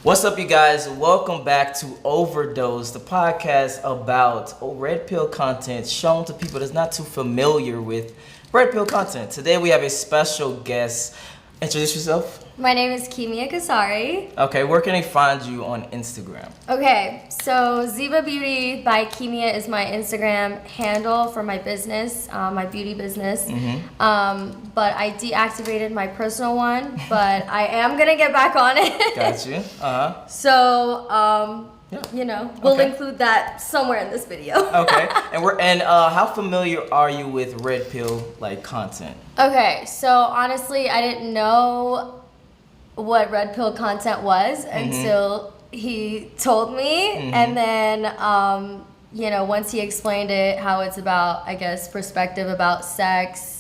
What's up, you guys? Welcome back to Overdose, the podcast about red pill content shown to people that's not too familiar with red pill content. Today we have a special guest. Introduce yourself. My name is Kimia Kasari. Okay, where can they find you on Instagram? Okay, so Ziva Beauty by Kimia is my Instagram handle for my business, my beauty business. But I deactivated my personal one, but I am gonna get back on it. Got you. So, Yeah. you know, we'll Okay. include that somewhere in this video. Okay, and how familiar are you with red pill like content? Okay, so honestly, I didn't know what red pill content was until he told me, and then you know, once he explained it, how it's about, I guess, perspective about sex,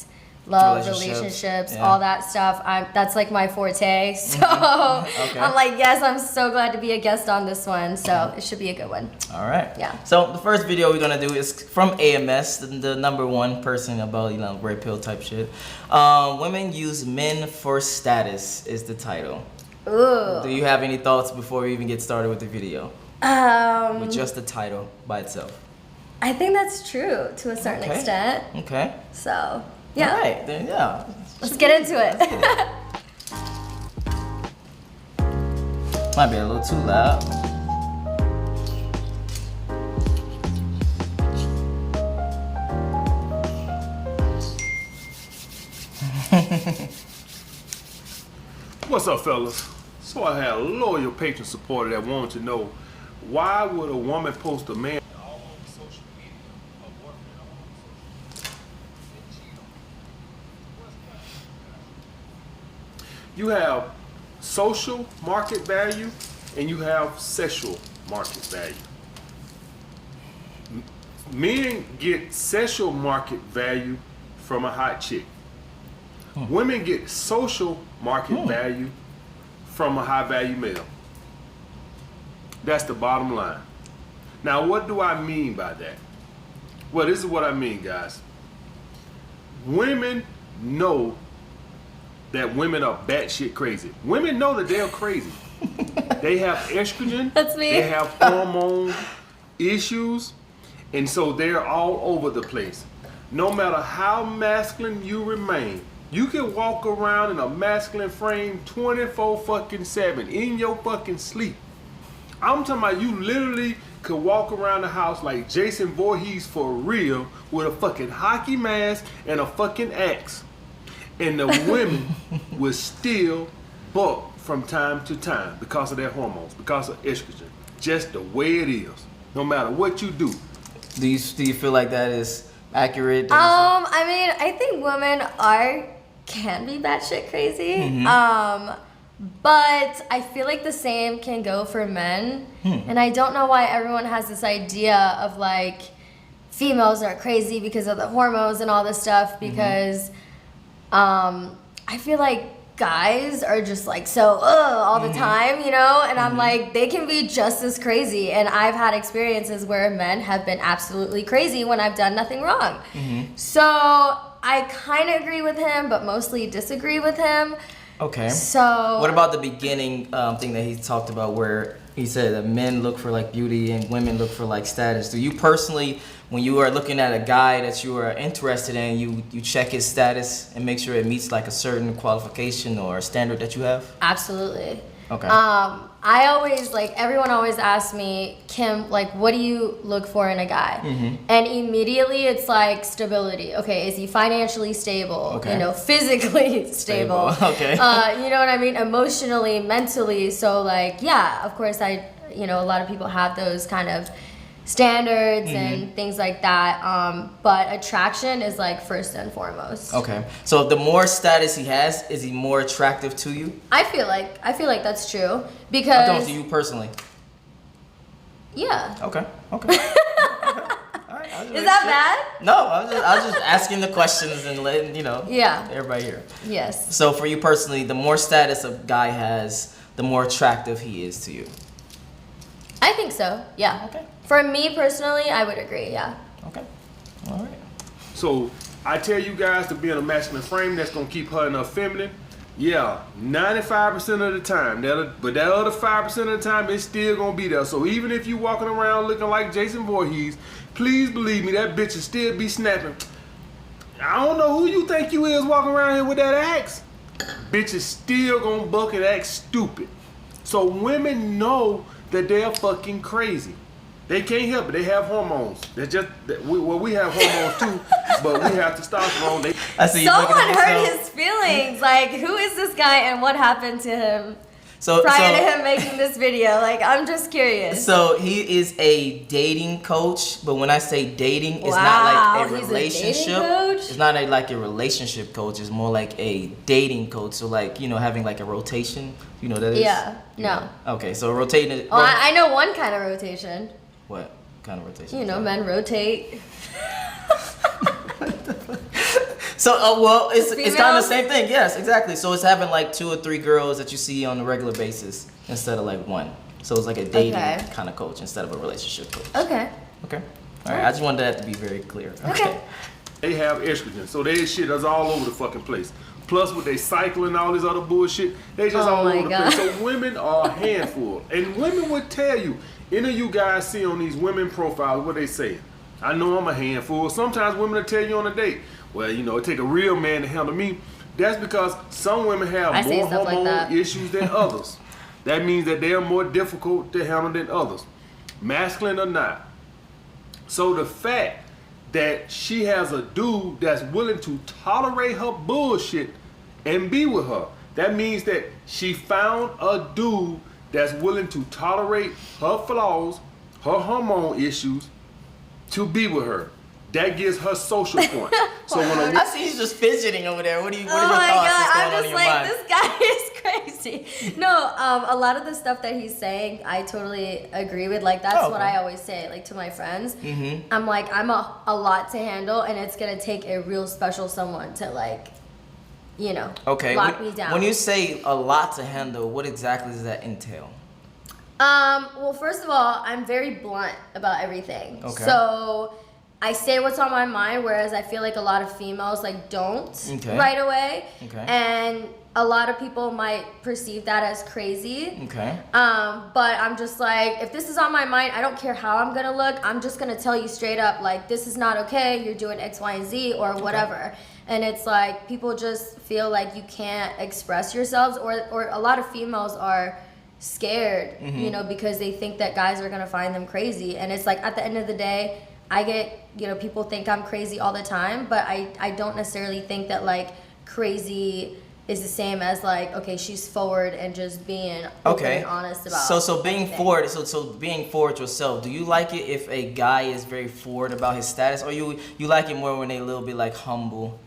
love, relationships, yeah. all that stuff. That's like my forte. So Okay. I'm like, yes, I'm so glad to be a guest on this one. So it should be a good one. All right. Yeah. So the first video we're gonna do is from AMS, the number one person about, you know, red pill type shit. Women use men for status is the title. Ooh. Do you have any thoughts before we even get started with the video? With just the title by itself. I think that's true to a certain Okay. extent. Okay. So yeah. All right. Then yeah. Let's get into it. Might be a little too loud. What's up, fellas? So I had a loyal patron supporter that wanted to know, why would a woman post a man all over social media, a boyfriend all over social media, and cheat on him? You have social market value and you have sexual market value. Men get sexual market value from a hot chick. Women get social market value from a high value male. That's the bottom line. Now, what do I mean by that? Well, this is what I mean, guys. Women know that women are batshit crazy. Women know that they're crazy. They have estrogen. That's me. They have hormone issues. And so they're all over the place. No matter how masculine you remain, you can walk around in a masculine frame 24/7 in your fucking sleep. I'm talking about you literally could walk around the house like Jason Voorhees for real with a fucking hockey mask and a fucking axe. And the women will still buck from time to time because of their hormones, because of estrogen. Just the way it is. No matter what you do. Do you feel like that is accurate? I mean, I think women can be batshit crazy. But I feel like the same can go for men. And I don't know why everyone has this idea of like females are crazy because of the hormones and all this stuff, because I feel like guys are just like so all the time, you know, and I'm like, they can be just as crazy, and I've had experiences where men have been absolutely crazy when I've done nothing wrong. So I kind of agree with him, but mostly disagree with him. Okay. So what about the beginning thing that he talked about, where he said that men look for like beauty and women look for like status? Do you personally, when you are looking at a guy that you are interested in, you check his status and make sure it meets like a certain qualification or standard that you have? Absolutely. Okay. I always, like, everyone always asks me, Kim, like, what do you look for in a guy? And immediately it's like stability. Okay, is he financially stable? Okay. You know, physically stable. Okay. You know what I mean? Emotionally, mentally. So, like, yeah, of course, a lot of people have those kind of standards and things like that. But attraction is like first and foremost. Okay. So the more status he has, is he more attractive to you? I feel like that's true, I'm because talking to you personally. yeah. Okay. Okay. All right, I'll just Is make that sure. bad? No, I was just asking the questions and letting Yeah. everybody hear. Yes. So for you personally, the more status a guy has, the more attractive he is to you. I think so. Yeah. Okay. For me personally, I would agree. Yeah. Okay. All right. So I tell you guys to be in a masculine frame that's gonna keep her in her feminine. Yeah, 95% of the time. But that other 5% of the time, it's still gonna be there. So even if you walking around looking like Jason Voorhees, please believe me, that bitch will still be snapping. I don't know who you think you is walking around here with that axe. Bitch is still gonna buck and act stupid. So women know that they're fucking crazy. They can't help it. They have hormones. We have hormones too, but we have testosterone. Someone hurt his feelings. Like, who is this guy and what happened to him prior to him making this video? Like, I'm just curious. So he is a dating coach, but when I say dating, it's not like a relationship. A dating coach? It's not like a relationship coach. It's more like a dating coach. So like, you know, having like a rotation. You know what that is? Yeah. No. Okay, so rotating. Oh, I know one kind of rotation. What kind of rotation? You know, men rotate. So, well, it's kind of the same thing. Yes, exactly. So it's having like 2 or 3 girls that you see on a regular basis instead of like one. So it's like a dating kind of coach instead of a relationship coach. Okay. Okay. All right. I just wanted that to be very clear. Okay. They have estrogen, so their shit is all over the fucking place. Plus with their cycle and all this other bullshit, they just all over the place. So women are a handful. And women would tell you, any of you guys see on these women profiles what they say. I know I'm a handful. Sometimes women will tell you on a date, well, you know, it take a real man to handle me. That's because some women have more hormone issues than others. That means that they are more difficult to handle than others, masculine or not. So the fact that she has a dude that's willing to tolerate her bullshit and be with her, that means that she found a dude that's willing to tolerate her flaws, her hormone issues, to be with her. That gives her social points. So when I see he's just fidgeting over there. What are your thoughts? I'm just like, this guy is crazy. No, a lot of the stuff that he's saying, I totally agree with. Like, that's what I always say, like, to my friends. Mm-hmm. I'm like, I'm a lot to handle, and it's gonna take a real special someone to, like, you know, lock me down. When you say a lot to handle, what exactly does that entail? Well, first of all, I'm very blunt about everything. Okay. So I say what's on my mind, whereas I feel like a lot of females like don't right away. Okay. And a lot of people might perceive that as crazy. Okay. But I'm just like, if this is on my mind, I don't care how I'm gonna look. I'm just gonna tell you straight up, like, this is not okay. You're doing X, Y, and Z or whatever. And it's like people just feel like you can't express yourselves, or a lot of females are scared, you know, because they think that guys are gonna find them crazy. And it's like, at the end of the day, I get, you know, people think I'm crazy all the time, but I don't necessarily think that, like, crazy is the same as, like, okay, she's forward and just being open and honest about so being everything. Forward, so being forward yourself, do you like it if a guy is very forward about his status, or you like it more when they a little bit, like, humble?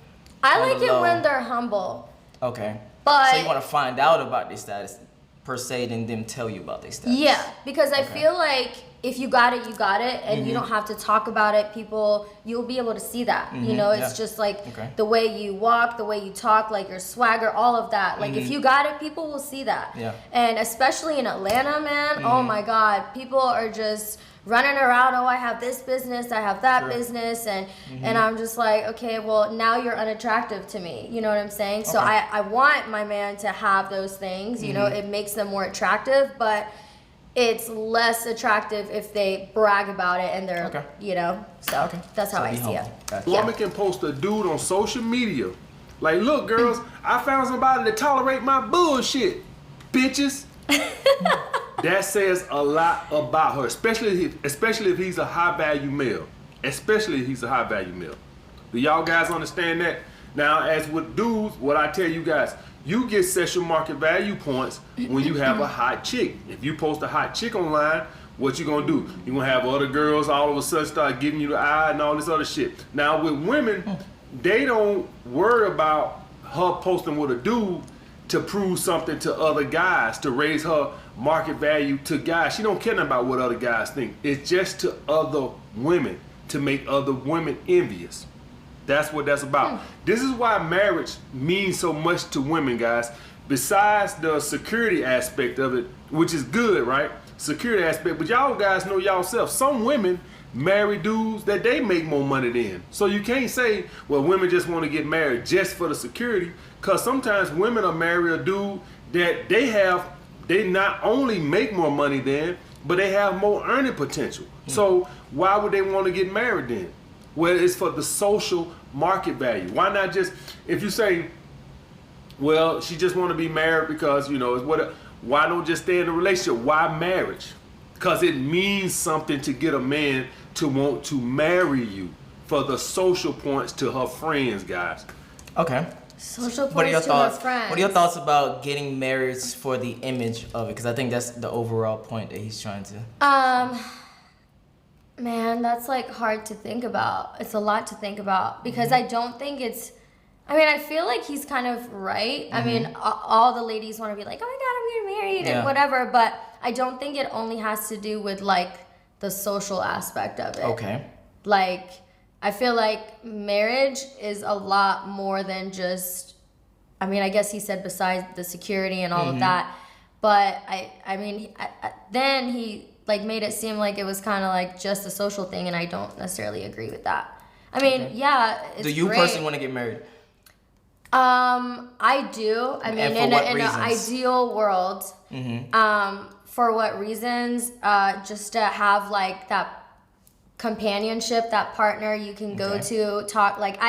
I like it when they're humble. Okay. But so you want to find out about their status per se, than them tell you about their status? Yeah, because I feel like if you got it, you got it, and you don't have to talk about it. You'll be able to see that. You know, it's just like the way you walk, the way you talk, like your swagger, all of that. Like, if you got it, people will see that. Yeah. And especially in Atlanta, man, oh my God, people are just running around, oh, I have this business, I have that business, and I'm just like, okay, well, now you're unattractive to me. You know what I'm saying? Okay. So I want my man to have those things. You know, it makes them more attractive, but it's less attractive if they brag about it and they're, you know, so that's how I see it. Gotcha. Woman can post a dude on social media. Like, look, girls, I found somebody to tolerate my bullshit, bitches. That says a lot about her, especially if he's a high value male. Especially if he's a high value male. Do y'all guys understand that? Now, as with dudes, what I tell you guys, you get sexual market value points when you have a hot chick. If you post a hot chick online, what you gonna do? You gonna have other girls all of a sudden start giving you the eye and all this other shit. Now with women, they don't worry about her posting with a dude to prove something to other guys, to raise her market value to guys. She don't care about what other guys think. It's just to other women, to make other women envious. That's what that's about. This is why marriage means so much to women, guys, besides the security aspect of it, which is good, right? Security aspect, but y'all guys know y'allself. Some women marry dudes that they make more money than. So you can't say, well, women just want to get married just for the security, because sometimes women will marry a dude that they not only make more money than, but they have more earning potential. So why would they want to get married then? Well, it's for the social market value. Why not just, if you say, well, she just want to be married because, you know, it's what. Why don't just stay in a relationship? Why marriage? Because it means something to get a man to want to marry you for the social points to her friends, guys. Okay. Social What are your points to her thoughts? friends. What are your thoughts about getting married for the image of it? Because I think that's the overall point that he's trying to. Man, that's like hard to think about. It's a lot to think about because I don't think it's. I mean, I feel like he's kind of right. I mean, all the ladies want to be like, oh my God, I'm getting married and whatever. But I don't think it only has to do with like the social aspect of it. Okay. Like, I feel like marriage is a lot more than just, I mean, I guess he said besides the security and all of that. But I mean, then he like made it seem like it was kind of like just a social thing. And I don't necessarily agree with that. I mean, yeah, it's Do you great. personally want to get married? I do. I mean, in an ideal world. For what reasons? Just to have like that companionship, that partner you can go to talk. Like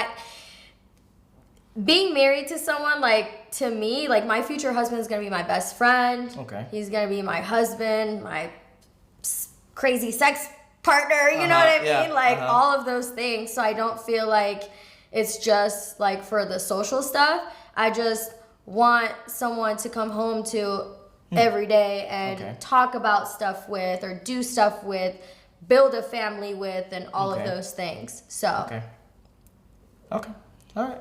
being married to someone, like to me, like my future husband is gonna be my best friend. Okay. He's gonna be my husband, my crazy sex partner. You know what I mean? Yeah. Like all of those things. So I don't feel like it's just like for the social stuff. I just want someone to come home to every day and talk about stuff with or do stuff with, build a family with, and all of those things. So. Okay. All right.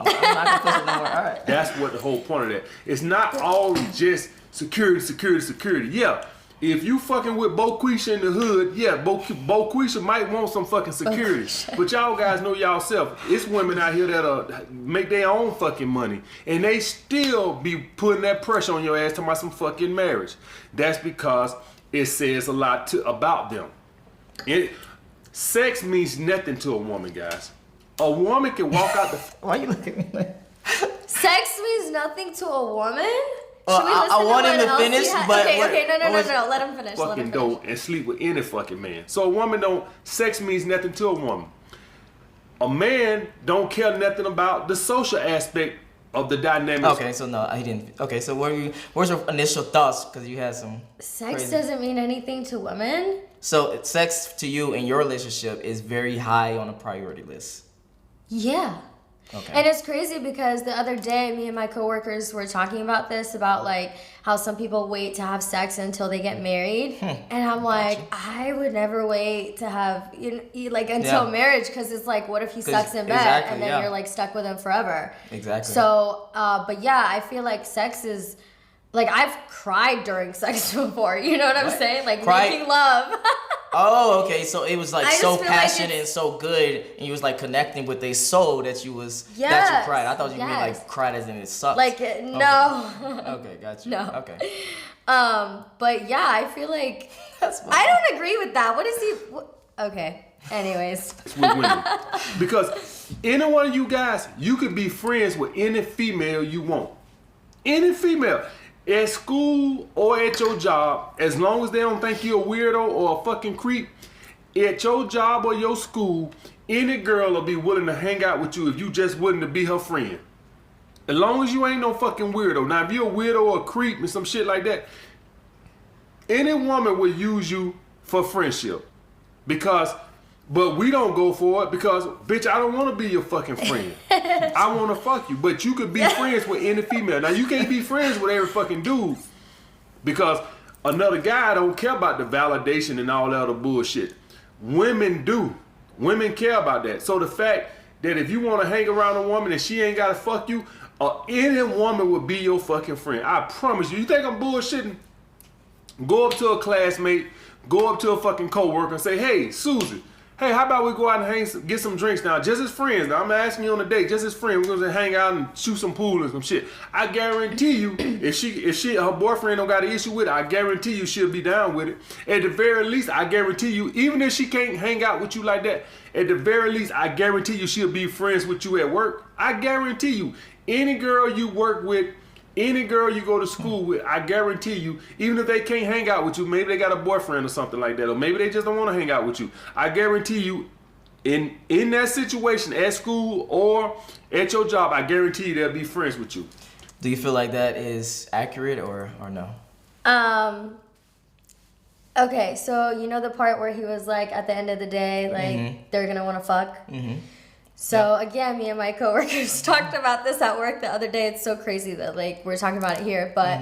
I'm not gonna push it no more. All right. That's what the whole point of that. It's not all just security. Yeah. If you fucking with Boquisha in the hood, yeah, Boquisha might want some fucking security. But y'all guys know y'all self. It's women out here that make their own fucking money. And they still be putting that pressure on your ass talking about some fucking marriage. That's because it says a lot about them. Sex means nothing to a woman, guys. A woman can walk out the... Why you looking at me like... Sex means nothing to a woman? Well, I want him to finish, but... Okay, no. Let him finish. Fucking dope and sleep with any fucking man. So a woman don't... Sex means nothing to a woman. A man don't care nothing about the social aspect of the dynamics. Okay, so no, he didn't. Okay, so where's your initial thoughts? Because you had some... Sex crazy. doesn't mean anything to women? So sex to you in your relationship is very high on a priority list. Yeah. Okay. And it's crazy because the other day, me and my coworkers were talking about this, about like how some people wait to have sex until they get married. And I'm like, I would never wait to have, until marriage, because it's like, what if he sucks in bed and then you're like stuck with him forever? Exactly. So, but yeah, I feel like sex is, like I've cried during sex before, you know what I'm saying? Like making love. Oh, okay. So it was like so passionate like and so good, and you was like connecting with their soul that you that you cried. I thought you meant like cried as in it sucked. Like no. Okay, got you. No. Okay. But yeah, I feel like I don't agree with that. What is he? Okay. Anyways. Because any one of you guys, you could be friends with any female you want. Any female. At school or at your job, as long as they don't think you're a weirdo or a fucking creep, at your job or your school, any girl will be willing to hang out with you if you just willing to be her friend. As long as you ain't no fucking weirdo. Now, if you're a weirdo or a creep and some shit like that, any woman will use you for friendship. But we don't go for it because, bitch, I don't want to be your fucking friend. I want to fuck you. But you could be friends with any female. Now, you can't be friends with every fucking dude because another guy don't care about the validation and all that other bullshit. Women do. Women care about that. So the fact that if you want to hang around a woman and she ain't got to fuck you, any woman will be your fucking friend. I promise you. You think I'm bullshitting? Go up to a classmate, go up to a fucking coworker and say, hey, Susie, Hey, how about we go out and get some drinks now, just as friends. Now I'm asking you on a date, just as friends. We're gonna hang out and shoot some pool and some shit. I guarantee you, if her boyfriend don't got an issue with it, I guarantee you she'll be down with it. At the very least, I guarantee you, even if she can't hang out with you like that, at the very least, I guarantee you she'll be friends with you at work. I guarantee you, any girl you work with, any girl you go to school with, I guarantee you, even if they can't hang out with you, maybe they got a boyfriend or something like that, or maybe they just don't want to hang out with you. I guarantee you, in that situation at school or at your job, I guarantee you they'll be friends with you. Do you feel like that is accurate or no? Okay, so you know the part where he was like, at the end of the day, like they're gonna want to fuck. So again, me and my coworkers talked about this at work the other day. It's so crazy that like we're talking about it here, but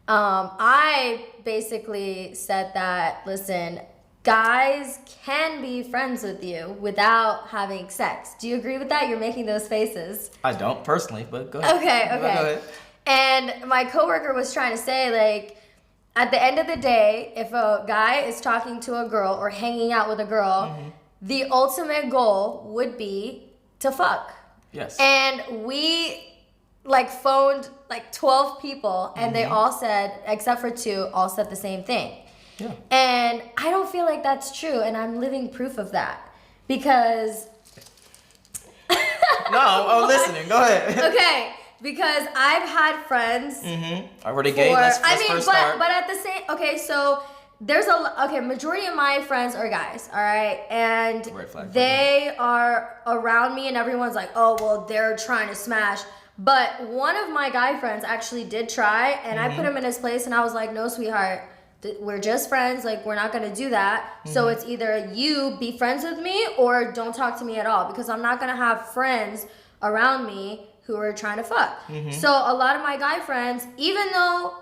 I basically said that, listen, guys can be friends with you without having sex. Do you agree with that? You're making those faces. I don't personally, but go ahead. Okay. Go ahead. And my coworker was trying to say, like, at the end of the day, if a guy is talking to a girl or hanging out with a girl, the ultimate goal would be to fuck. Yes. And we like phoned like 12 people and they all said, except for 2, all said the same thing. Yeah. And I don't feel like that's true, and I'm living proof of that because No, I'm listening. Go ahead. okay, because I've had friends Already gay. Let's first start. but at the same, okay, so there's majority of my friends are guys, all right, and Red flag. they are around me, and everyone's like, oh, well, they're trying to smash. But one of my guy friends actually did try, and I put him in his place, and I was like, no, sweetheart, we're just friends, like, we're not gonna do that. So it's either you be friends with me or don't talk to me at all, because I'm not gonna have friends around me who are trying to fuck. So a lot of my guy friends, even though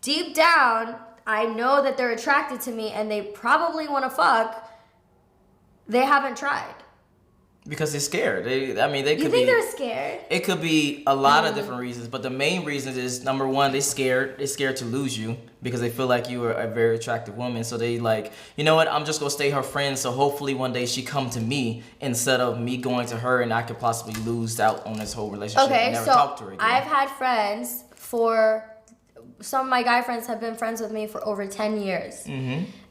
deep down I know that they're attracted to me and they probably want to fuck, they haven't tried. Because they're scared. They You could think be. they're scared? It could be a lot of different reasons, but the main reason is, number one, they're scared. They're scared to lose you because they feel like you are a very attractive woman. So they like, you know what? I'm just gonna stay her friend. So hopefully one day she come to me instead of me going to her, and I could possibly lose out on this whole relationship. Okay, and never so talk to her again. I've had friends some of my guy friends have been friends with me for over 10 years.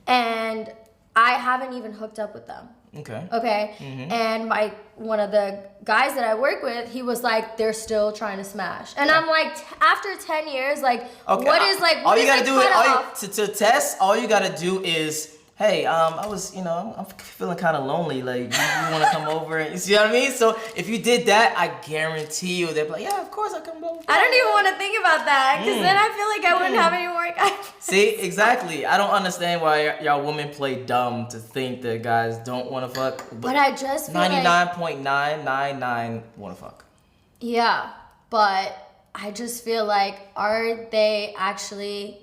And I haven't even hooked up with them. Okay. And one of the guys that I work with, he was like, they're still trying to smash. And I'm like, after 10 years, like, Okay. what is like, all you gotta do cutoff? to test, all you gotta do is, hey, I was, I'm feeling kind of lonely. Like, you want to come over? And, you see what I mean? So if you did that, I guarantee you they'd be like, yeah, of course I come over. I don't even want to think about that, because then I feel like I wouldn't have any more guys. See, exactly. I don't understand why y'all women play dumb to think that guys don't want to fuck. But I just feel 99.999 want to fuck. Yeah, but I just feel like, are they actually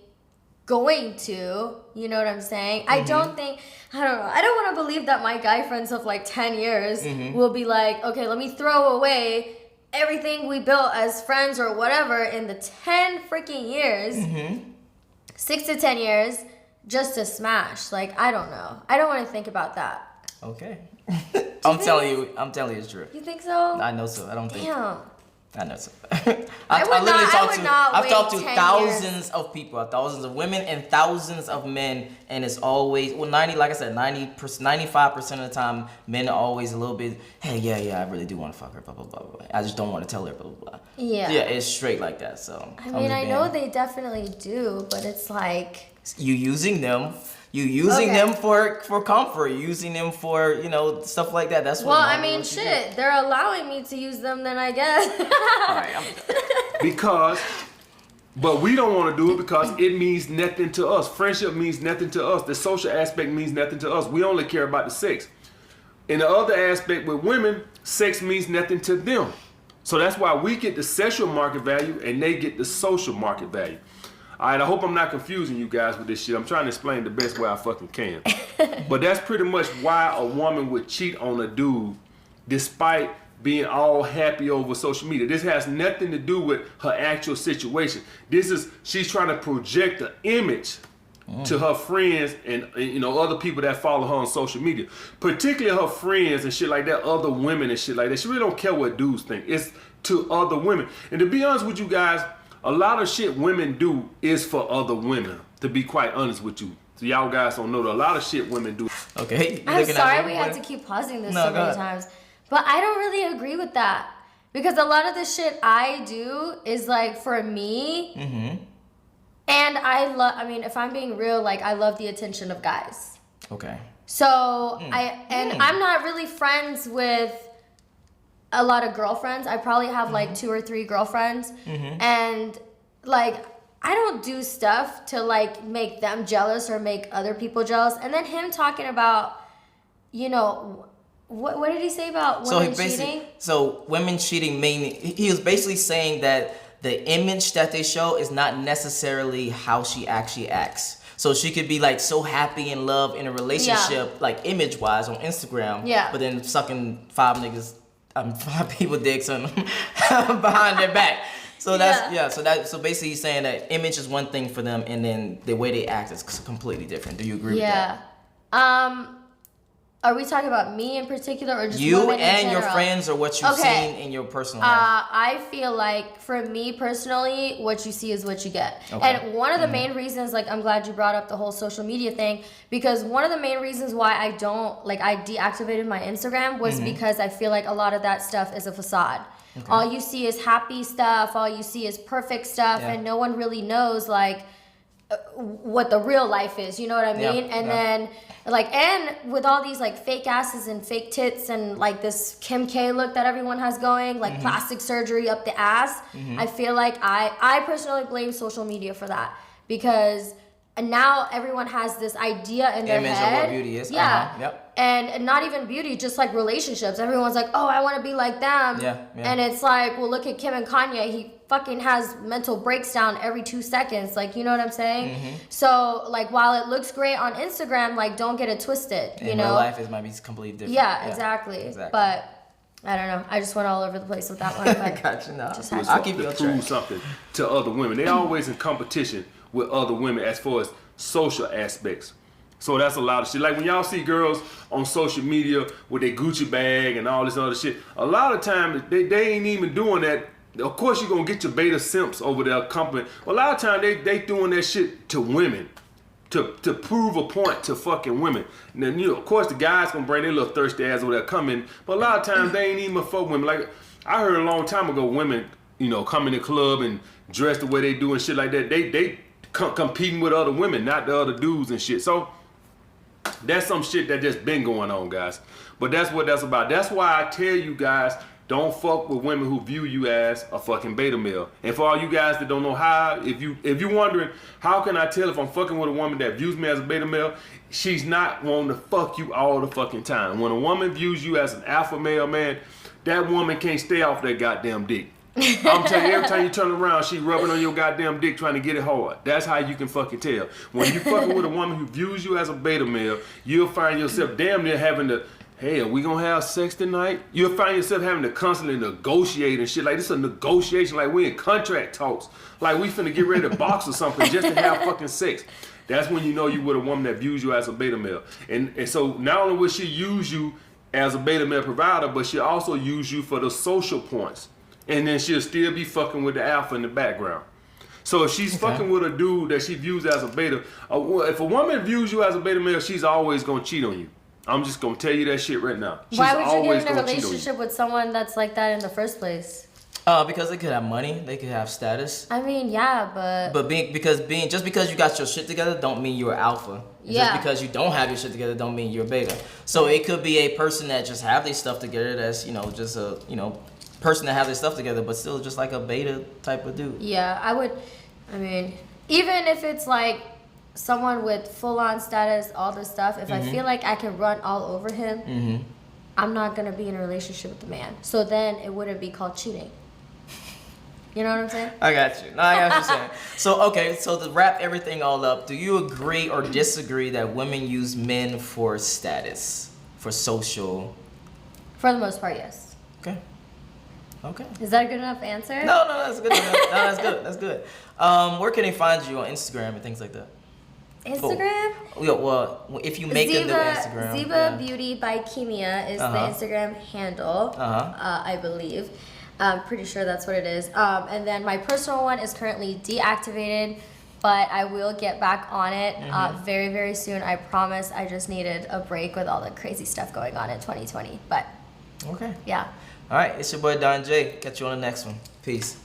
going to, you know what I'm saying? I don't know. I don't want to believe that my guy friends of like 10 years will be like, okay, let me throw away everything we built as friends or whatever in the 10 freaking years, 6 to 10 years, just to smash. Like, I don't know. I don't want to think about that. Okay. I'm telling you it's true. You think so? I know so. I don't think. Damn. I know so. I've talked to thousands of people, thousands of women and thousands of men, and it's always, well, 95% of the time, men are always a little bit, hey, yeah, I really do want to fuck her, blah, blah, blah, blah. I just don't want to tell her, blah, blah, blah. Yeah. Yeah, it's straight like that, so. I mean, I know they definitely do, but it's like. You using them for comfort, using them for, stuff like that. That's what. Well, I mean, shit, they're allowing me to use them, then I guess. All right, but we don't want to do it because it means nothing to us. Friendship means nothing to us. The social aspect means nothing to us. We only care about the sex. In the other aspect with women, sex means nothing to them. So that's why we get the sexual market value and they get the social market value. All right, I hope I'm not confusing you guys with this shit. I'm trying to explain the best way I fucking can. But that's pretty much why a woman would cheat on a dude despite being all happy over social media. This has nothing to do with her actual situation. She's trying to project the image to her friends and other people that follow her on social media, particularly her friends and shit like that, other women and shit like that. She really don't care what dudes think. It's to other women. And to be honest with you guys, a lot of shit women do is for other women, to be quite honest with you. So y'all guys don't know that a lot of shit women do. Okay. I'm sorry we had to keep pausing this so many times. But I don't really agree with that. Because a lot of the shit I do is like for me. Mm-hmm. And I mean, if I'm being real, like I love the attention of guys. Okay. So I'm not really friends with a lot of girlfriends. I probably have like 2 or 3 girlfriends. Mm-hmm. And like I don't do stuff to like make them jealous or make other people jealous. And then him talking about, what did he say about women cheating? So women cheating, meaning he was basically saying that the image that they show is not necessarily how she actually acts. So she could be like so happy in love in a relationship, like image wise on Instagram. Yeah. But then sucking 5 people dicks on behind their back. So so basically he's saying that image is one thing for them, and then the way they act is completely different. Do you agree with that? Yeah. Are we talking about me in particular, or just you women in and general? your friends, or what you've seen in your personal life? I feel like for me personally, what you see is what you get. Okay. And one of the main reasons, like I'm glad you brought up the whole social media thing, because one of the main reasons why I deactivated my Instagram was because I feel like a lot of that stuff is a facade. Okay. All you see is happy stuff, all you see is perfect stuff, and no one really knows like what the real life is, you know what I mean? And then and with all these like fake asses and fake tits and like this Kim K look that everyone has going, like plastic surgery up the ass, I feel like I personally blame social media for that, because now everyone has this idea in their head. Image of what beauty is. Yeah. Yep. And not even beauty, just like relationships. Everyone's like, oh, I want to be like them. Yeah. And it's like, well, look at Kim and Kanye. He fucking has mental breakdown every 2 seconds. Like, you know what I'm saying? So, like, while it looks great on Instagram, like, don't get it twisted. In real life, it might be completely different. Yeah, exactly. But I don't know. I just went all over the place with that one. But gotcha. No. I'll keep you on track. Prove something to other women. They always in competition with other women as far as social aspects. So that's a lot of shit. Like when y'all see girls on social media with their Gucci bag and all this other shit, a lot of times they ain't even doing that. Of course you're going to get your beta simps over there compliment. A lot of times they doing that shit to women. To prove a point to fucking women. And then, of course the guys going to bring their little thirsty ass over there coming. But a lot of times they ain't even for women. Like I heard a long time ago women, come in the club and dress the way they do and shit like that. They competing with other women, not the other dudes and shit. So that's some shit that just been going on, guys. But that's what that's about. That's why I tell you guys, don't fuck with women who view you as a fucking beta male. And for all you guys that don't know how, if you're wondering, how can I tell if I'm fucking with a woman that views me as a beta male? She's not wanting to fuck you all the fucking time. When a woman views you as an alpha male, man, that woman can't stay off that goddamn dick. I'm telling you, every time you turn around, she rubbing on your goddamn dick trying to get it hard. That's how you can fucking tell. When you fucking with a woman who views you as a beta male, you'll find yourself damn near having to, hey, are we gonna have sex tonight? You'll find yourself having to constantly negotiate and shit. Like this is a negotiation, like we in contract talks. Like we finna get ready to box or something just to have fucking sex. That's when you know you with a woman that views you as a beta male. And so not only will she use you as a beta male provider, but she'll also use you for the social points. And then she'll still be fucking with the alpha in the background. So if she's fucking with a dude that she views as a beta, if a woman views you as a beta male, she's always gonna cheat on you. I'm just gonna tell you that shit right now. She's Why would you get in a relationship with someone that's like that in the first place? Because they could have money, they could have status. I mean, yeah, but just because you got your shit together don't mean you're alpha. Yeah. Just because you don't have your shit together don't mean you're beta. So it could be a person that just have their stuff together that's just a person that have their stuff together, but still just like a beta type of dude. Yeah, I mean, even if it's like someone with full-on status, all this stuff, if I feel like I can run all over him, I'm not going to be in a relationship with the man. So then it wouldn't be called cheating. You know what I'm saying? I got you. No, I got what you're saying. So to wrap everything all up, do you agree or disagree that women use men for status, for social? For the most part, yes. Okay. Is that a good enough answer? No, that's good enough. No, that's good. Where can they find you on Instagram and things like that? Instagram? Yeah, well, if you make a new Instagram. Ziva yeah. Beauty by Kimia is the Instagram handle, I believe. I'm pretty sure that's what it is. And then my personal one is currently deactivated, but I will get back on it very, very soon. I promise. I just needed a break with all the crazy stuff going on in 2020. But Okay. yeah. All right, it's your boy Don Jaye. Catch you on the next one. Peace.